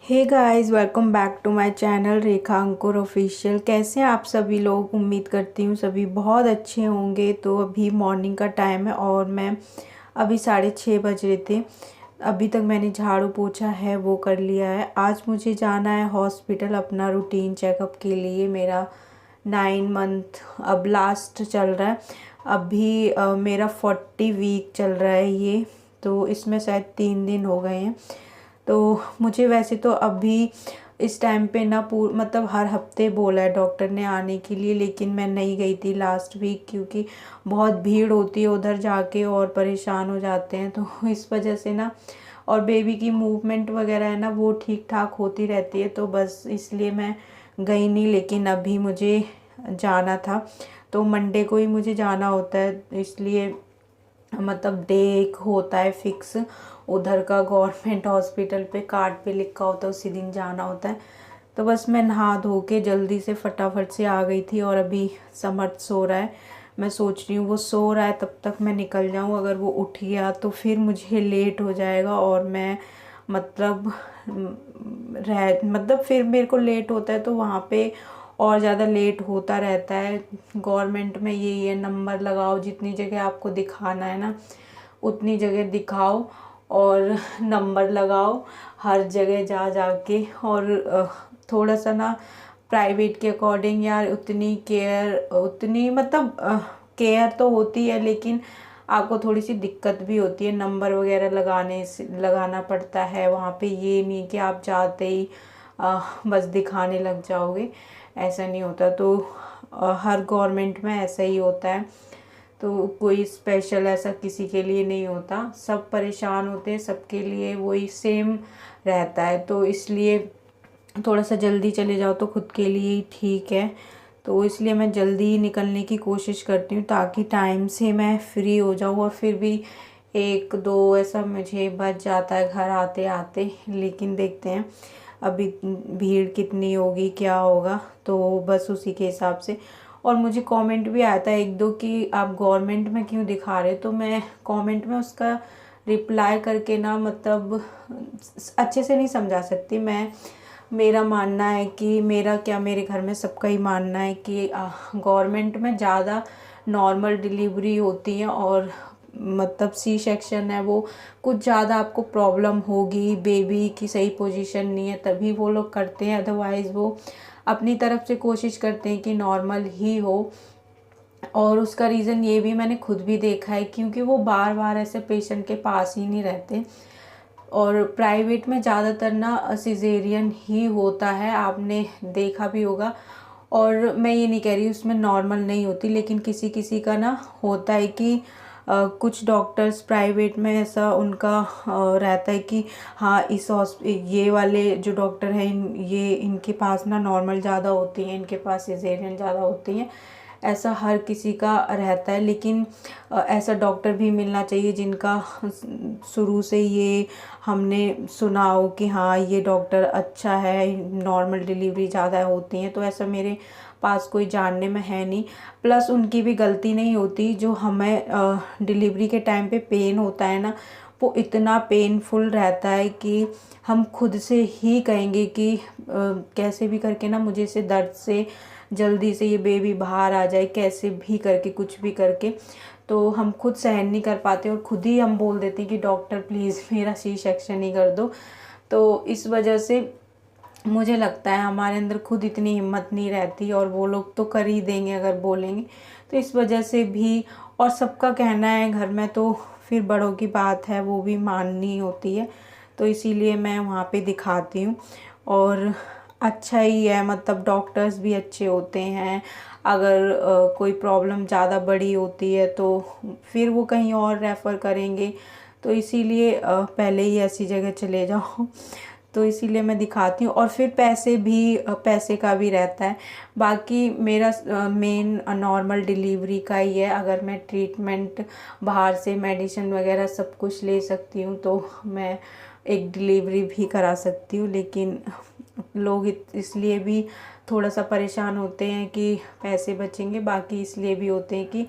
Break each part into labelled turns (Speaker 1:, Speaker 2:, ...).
Speaker 1: Hey guys, welcome back to my channel Rekha Ankur official. कैसे हैं आप सभी लोग? उम्मीद करती हूँ सभी बहुत अच्छे होंगे। तो अभी मॉर्निंग का टाइम है और मैं अभी 6:30 बज रहे थे। अभी तक मैंने झाड़ू पोछा है वो कर लिया है। आज मुझे जाना है हॉस्पिटल अपना रूटीन चेकअप के लिए। मेरा 9 मंथ अब लास्ट चल रहा है। अभी मेरा 40 वीक चल रहा है ये। तो इसमें शायद 3 दिन हो गए हैं। तो मुझे वैसे तो अभी इस टाइम पे ना मतलब हर हफ्ते बोला है डॉक्टर ने आने के लिए, लेकिन मैं नहीं गई थी लास्ट वीक क्योंकि बहुत भीड़ होती है उधर जाके और परेशान हो जाते हैं। तो इस वजह से ना, और बेबी की मूवमेंट वगैरह है ना वो ठीक ठाक होती रहती है, तो बस इसलिए मैं गई नहीं। लेकिन अभी मुझे जाना था, तो मंडे को ही मुझे जाना होता है, इसलिए मतलब डे एक होता है फिक्स उधर का। गवर्नमेंट हॉस्पिटल पे कार्ड पे लिखा होता है उसी दिन जाना होता है। तो बस मैं नहा धो के जल्दी से फटाफट से आ गई थी। और अभी समर्थ सो रहा है। मैं सोच रही हूँ वो सो रहा है तब तक मैं निकल जाऊँ। अगर वो उठ गया तो फिर मुझे लेट हो जाएगा और मैं मतलब फिर मेरे को लेट होता है तो वहाँ पे और ज़्यादा लेट होता रहता है। गवर्नमेंट में यही है, नंबर लगाओ, जितनी जगह आपको दिखाना है ना उतनी जगह दिखाओ और नंबर लगाओ हर जगह जा जा के। और थोड़ा सा ना प्राइवेट के अकॉर्डिंग यार उतनी केयर, उतनी मतलब केयर तो होती है, लेकिन आपको थोड़ी सी दिक्कत भी होती है। नंबर वगैरह लगाने से लगाना पड़ता है वहाँ पे। ये नहीं कि आप जाते ही बस दिखाने लग जाओगे, ऐसा नहीं होता। तो हर गवर्नमेंट में ऐसा ही होता है। तो कोई स्पेशल ऐसा किसी के लिए नहीं होता, सब परेशान होते हैं, सबके लिए वही सेम रहता है। तो इसलिए थोड़ा सा जल्दी चले जाओ तो खुद के लिए ही ठीक है। तो इसलिए मैं जल्दी ही निकलने की कोशिश करती हूँ ताकि टाइम से मैं फ्री हो जाऊँ। और फिर भी 1-2 ऐसा मुझे बच जाता है घर आते आते, लेकिन देखते हैं अभी भीड़ कितनी होगी क्या होगा, तो बस उसी के हिसाब से। और मुझे कमेंट भी आया था 1-2 कि आप गवर्नमेंट में क्यों दिखा रहे हो, तो मैं कमेंट में उसका रिप्लाई करके ना मतलब अच्छे से नहीं समझा सकती मैं। मेरा मानना है कि मेरा क्या, मेरे घर में सबका ही मानना है कि गवर्नमेंट में ज़्यादा नॉर्मल डिलीवरी होती है। और मतलब सी सेक्शन है वो कुछ ज़्यादा आपको प्रॉब्लम होगी, बेबी की सही पोजीशन नहीं है तभी वो लोग करते हैं, अदरवाइज़ वो अपनी तरफ से कोशिश करते हैं कि नॉर्मल ही हो। और उसका रीज़न ये भी मैंने खुद भी देखा है क्योंकि वो बार बार ऐसे पेशेंट के पास ही नहीं रहते। और प्राइवेट में ज़्यादातर ना सिजेरियन ही होता है, आपने देखा भी होगा। और मैं ये नहीं कह रही उसमें नॉर्मल नहीं होती, लेकिन किसी किसी का ना होता है कि कुछ डॉक्टर्स प्राइवेट में ऐसा उनका रहता है कि हाँ ये वाले जो डॉक्टर हैं ये इनके पास ना नॉर्मल ज़्यादा होती हैं, इनके पास सिजेरियन ज़्यादा होती हैं। ऐसा हर किसी का रहता है, लेकिन ऐसा डॉक्टर भी मिलना चाहिए जिनका शुरू से ये हमने सुना हो कि हाँ ये डॉक्टर अच्छा है, नॉर्मल डिलीवरी ज़्यादा होती हैं। तो ऐसा मेरे पास कोई जानने में है नहीं। प्लस उनकी भी गलती नहीं होती, जो हमें डिलीवरी के टाइम पे पेन होता है ना वो इतना पेनफुल रहता है कि हम खुद से ही कहेंगे कि कैसे भी करके ना मुझे इसे दर्द से जल्दी से ये बेबी बाहर आ जाए, कैसे भी करके कुछ भी करके। तो हम खुद सहन नहीं कर पाते और खुद ही हम बोल देते हैं कि डॉक्टर प्लीज़ मेरा सी सेक्शन ही कर दो। तो इस वजह से मुझे लगता है हमारे अंदर खुद इतनी हिम्मत नहीं रहती, और वो लोग तो कर ही देंगे अगर बोलेंगे। तो इस वजह से भी, और सबका कहना है घर में, तो फिर बड़ों की बात है वो भी माननी होती है। तो इसीलिए मैं वहाँ पे दिखाती हूँ। और अच्छा ही है, मतलब डॉक्टर्स भी अच्छे होते हैं। अगर कोई प्रॉब्लम ज़्यादा बड़ी होती है तो फिर वो कहीं और रेफ़र करेंगे। तो इसीलिए पहले ही ऐसी जगह चले जाओ। तो इसीलिए मैं दिखाती हूँ। और फिर पैसे का भी रहता है। बाकी मेरा मेन नॉर्मल डिलीवरी का ही है। अगर मैं ट्रीटमेंट बाहर से मेडिसिन वगैरह सब कुछ ले सकती हूँ तो मैं एक डिलीवरी भी करा सकती हूँ। लेकिन लोग इसलिए भी थोड़ा सा परेशान होते हैं कि पैसे बचेंगे, बाकी इसलिए भी होते हैं कि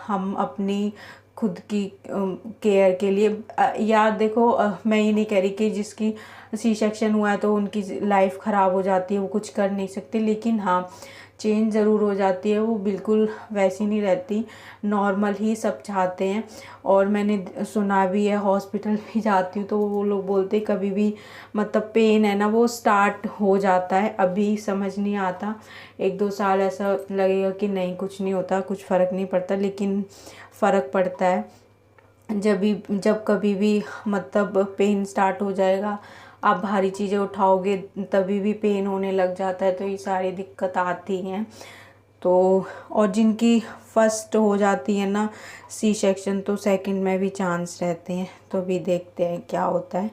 Speaker 1: हम अपनी खुद की केयर के लिए। यार देखो, मैं ये नहीं कह रही कि जिसकी सी सेक्शन हुआ है तो उनकी लाइफ ख़राब हो जाती है, वो कुछ कर नहीं सकते, लेकिन हाँ चेंज ज़रूर हो जाती है, वो बिल्कुल वैसी नहीं रहती, नॉर्मल ही सब चाहते हैं। और मैंने सुना भी है, हॉस्पिटल भी जाती हूँ तो वो लोग बोलते कभी भी मतलब पेन है ना वो स्टार्ट हो जाता है, अभी समझ नहीं आता, 1-2 साल ऐसा लगेगा कि नहीं कुछ नहीं होता, कुछ फ़र्क नहीं पड़ता, लेकिन फ़र्क पड़ता है। जब कभी भी मतलब पेन स्टार्ट हो जाएगा, आप भारी चीज़ें उठाओगे तभी भी पेन होने लग जाता है, तो ये सारी दिक्कत आती हैं। तो और जिनकी फर्स्ट हो जाती है ना सी सेक्शन, तो सेकंड में भी चांस रहते हैं, तो भी देखते हैं क्या होता है।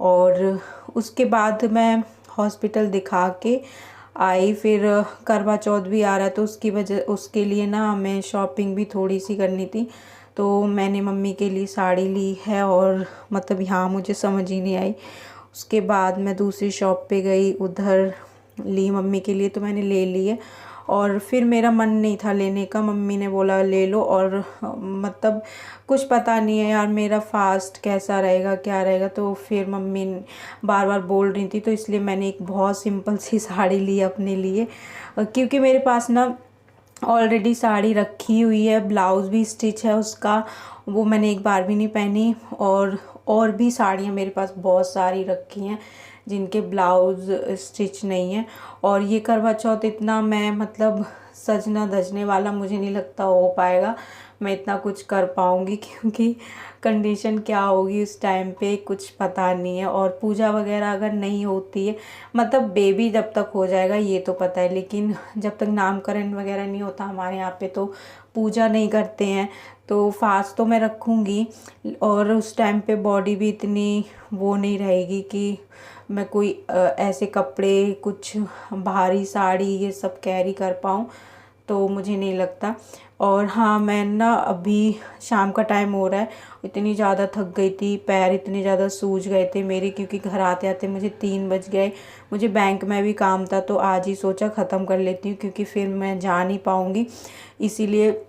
Speaker 1: और उसके बाद मैं हॉस्पिटल दिखा के आई, फिर करवा चौथ भी आ रहा है, तो उसके लिए ना हमें शॉपिंग भी थोड़ी सी करनी थी, तो मैंने मम्मी के लिए साड़ी ली है, और मतलब यहाँ मुझे समझ ही नहीं आई। उसके बाद मैं दूसरी शॉप पे गई, उधर ली मम्मी के लिए, तो मैंने ले ली है। और फिर मेरा मन नहीं था लेने का, मम्मी ने बोला ले लो, और मतलब कुछ पता नहीं है यार मेरा फास्ट कैसा रहेगा क्या रहेगा, तो फिर मम्मी बार बार बोल रही थी, तो इसलिए मैंने एक बहुत सिंपल सी साड़ी ली अपने लिए, क्योंकि मेरे पास ना ऑलरेडी साड़ी रखी हुई है, ब्लाउज़ भी स्टिच है उसका, वो मैंने एक बार भी नहीं पहनी। और भी साड़ियाँ मेरे पास बहुत सारी रखी हैं जिनके ब्लाउज़ स्टिच नहीं है। और ये करवा चौथ इतना मैं मतलब सजना धजने वाला मुझे नहीं लगता हो पाएगा, मैं इतना कुछ कर पाऊँगी, क्योंकि कंडीशन क्या होगी उस टाइम पे कुछ पता नहीं है। और पूजा वगैरह अगर नहीं होती है, मतलब बेबी जब तक हो जाएगा ये तो पता है, लेकिन जब तक नामकरण वगैरह नहीं होता हमारे यहाँ पे तो पूजा नहीं करते हैं, तो फास्ट तो मैं रखूँगी। और उस टाइम पे बॉडी भी इतनी वो नहीं रहेगी कि मैं कोई ऐसे कपड़े कुछ भारी साड़ी ये सब कैरी कर पाऊँ, तो मुझे नहीं लगता। और हाँ, मैं ना अभी शाम का टाइम हो रहा है, इतनी ज़्यादा थक गई थी, पैर इतने ज़्यादा सूज गए थे मेरे, क्योंकि घर आते आते मुझे 3 बज गए। मुझे बैंक में भी काम था, तो आज ही सोचा ख़त्म कर लेती हूँ, क्योंकि फिर मैं जा नहीं पाऊँगी, इसीलिए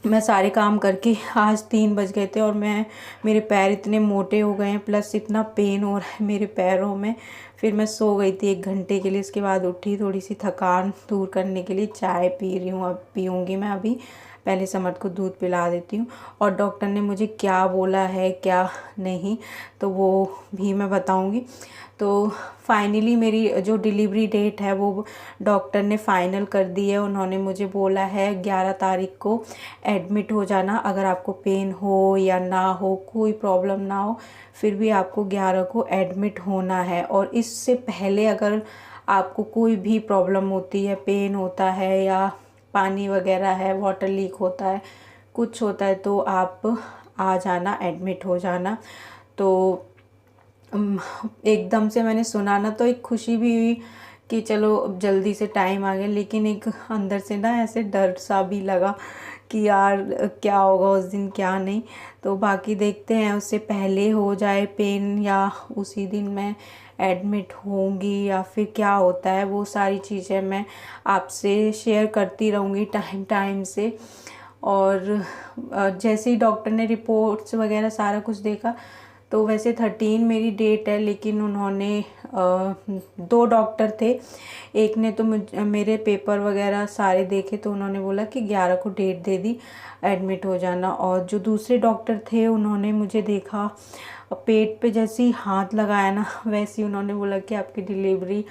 Speaker 1: मैं सारे काम करके आज 3 बज गए थे। और मेरे पैर इतने मोटे हो गए हैं, प्लस इतना पेन हो रहा है मेरे पैरों में। फिर मैं सो गई थी 1 घंटे के लिए, इसके बाद उठी थोड़ी सी थकान दूर करने के लिए, चाय पी रही हूँ, अब पीऊँगी मैं अभी, पहले समर को दूध पिला देती हूँ। और डॉक्टर ने मुझे क्या बोला है क्या नहीं, तो वो भी मैं बताऊँगी। तो फाइनली मेरी जो डिलीवरी डेट है वो डॉक्टर ने फ़ाइनल कर दी है। उन्होंने मुझे बोला है 11 तारीख को एडमिट हो जाना, अगर आपको पेन हो या ना हो, कोई प्रॉब्लम ना हो, फिर भी आपको 11 को एडमिट होना है। और इससे पहले अगर आपको कोई भी प्रॉब्लम होती है, पेन होता है या पानी वगैरह है, वाटर लीक होता है, कुछ होता है, तो आप आ जाना, एडमिट हो जाना। तो एकदम से मैंने सुना ना, तो एक खुशी भी हुई कि चलो अब जल्दी से टाइम आ गया, लेकिन एक अंदर से ना ऐसे डर सा भी लगा कि यार क्या होगा उस दिन क्या नहीं। तो बाकी देखते हैं, उससे पहले हो जाए पेन या उसी दिन मैं एडमिट होंगी या फिर क्या होता है, वो सारी चीज़ें मैं आपसे शेयर करती रहूँगी टाइम टाइम से। और जैसे ही डॉक्टर ने रिपोर्ट्स वगैरह सारा कुछ देखा, तो वैसे 13 मेरी डेट है, लेकिन उन्होंने 2 डॉक्टर थे, एक ने तो मेरे पेपर वगैरह सारे देखे, तो उन्होंने बोला कि 11 को डेट दे दी, एडमिट हो जाना। और जो दूसरे डॉक्टर थे उन्होंने मुझे देखा, पेट पे जैसे ही हाथ लगाया ना, वैसे ही उन्होंने बोला कि आपकी डिलीवरी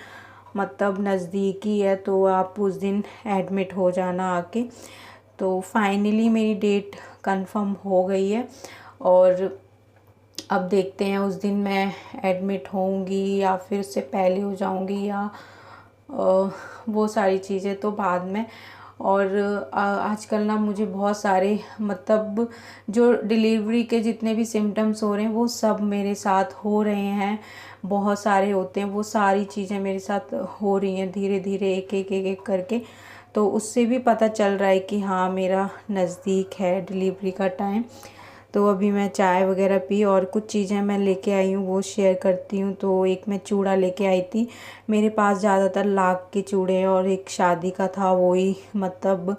Speaker 1: मतलब नज़दीक ही है, तो आप उस दिन एडमिट हो जाना आके। तो फाइनली मेरी डेट कंफर्म हो गई है, और अब देखते हैं उस दिन मैं एडमिट होऊंगी या फिर उससे पहले हो जाऊंगी, या वो सारी चीज़ें तो बाद में। और आजकल ना मुझे बहुत सारे मतलब जो डिलीवरी के जितने भी सिम्टम्स हो रहे हैं वो सब मेरे साथ हो रहे हैं, बहुत सारे होते हैं, वो सारी चीज़ें मेरे साथ हो रही हैं धीरे धीरे, एक करके। तो उससे भी पता चल रहा है कि हाँ मेरा नज़दीक है डिलीवरी का टाइम। तो अभी मैं चाय वगैरह पी और कुछ चीज़ें मैं लेके आई हूँ वो शेयर करती हूँ। तो एक मैं चूड़ा लेके आई थी, मेरे पास ज़्यादातर लाख के चूड़े हैं और एक शादी का था, वो ही मतलब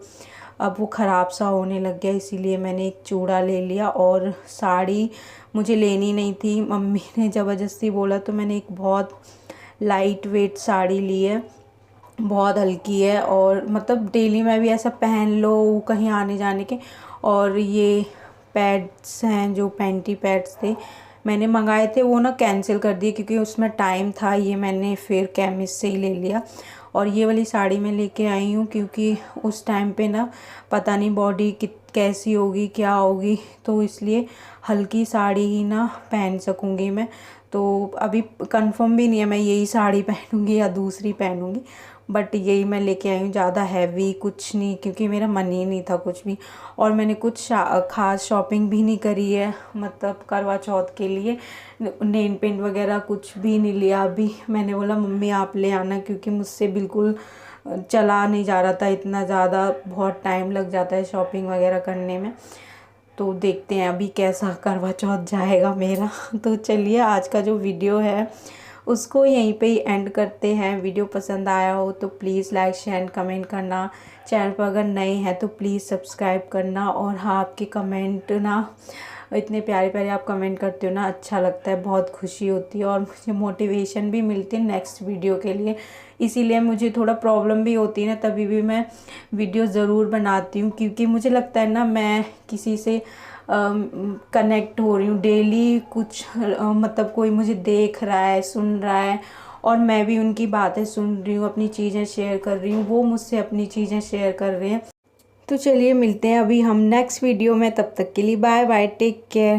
Speaker 1: अब वो ख़राब सा होने लग गया, इसीलिए मैंने एक चूड़ा ले लिया। और साड़ी मुझे लेनी नहीं थी, मम्मी ने ज़बरदस्ती बोला तो मैंने एक बहुत लाइट वेट साड़ी ली है, बहुत हल्की है और मतलब डेली में भी ऐसा पहन लो कहीं आने जाने के। और ये पैड्स हैं जो पैंटी पैड्स थे मैंने मंगाए थे, वो ना कैंसिल कर दिए क्योंकि उसमें टाइम था, ये मैंने फिर केमिस्ट से ही ले लिया। और ये वाली साड़ी मैं लेके आई हूँ क्योंकि उस टाइम पे ना पता नहीं बॉडी कैसी होगी क्या होगी, तो इसलिए हल्की साड़ी ही ना पहन सकूँगी मैं। तो अभी कंफर्म भी नहीं है मैं यही साड़ी पहनूँगी या दूसरी पहनूँगी, बट यही मैं लेके आई हूँ। ज़्यादा हैवी कुछ नहीं क्योंकि मेरा मन ही नहीं था कुछ भी। और मैंने कुछ ख़ास शॉपिंग भी नहीं करी है, मतलब करवा चौथ के लिए नेल पेंट वगैरह कुछ भी नहीं लिया। अभी मैंने बोला मम्मी आप ले आना क्योंकि मुझसे बिल्कुल चला नहीं जा रहा था, इतना ज़्यादा बहुत टाइम लग जाता है शॉपिंग वगैरह करने में। तो देखते हैं अभी कैसा करवा चौथ जाएगा मेरा। तो चलिए आज का जो वीडियो है उसको यहीं पे ही एंड करते हैं। वीडियो पसंद आया हो तो प्लीज़ लाइक शेयर कमेंट करना, चैनल पर अगर नए हैं तो प्लीज़ सब्सक्राइब करना। और हाँ, आपके कमेंट ना इतने प्यारे प्यारे आप कमेंट करते हो ना, अच्छा लगता है, बहुत खुशी होती है और मुझे मोटिवेशन भी मिलती है नेक्स्ट वीडियो के लिए। इसीलिए मुझे थोड़ा प्रॉब्लम भी होती है ना, तभी भी मैं वीडियो ज़रूर बनाती हूँ क्योंकि मुझे लगता है ना मैं किसी से कनेक्ट हो रही हूँ डेली, कुछ मतलब कोई मुझे देख रहा है सुन रहा है और मैं भी उनकी बातें सुन रही हूँ, अपनी चीज़ें शेयर कर रही हूँ, वो मुझसे अपनी चीज़ें शेयर कर रहे हैं। तो चलिए मिलते हैं अभी हम नेक्स्ट वीडियो में, तब तक के लिए बाय बाय, टेक केयर।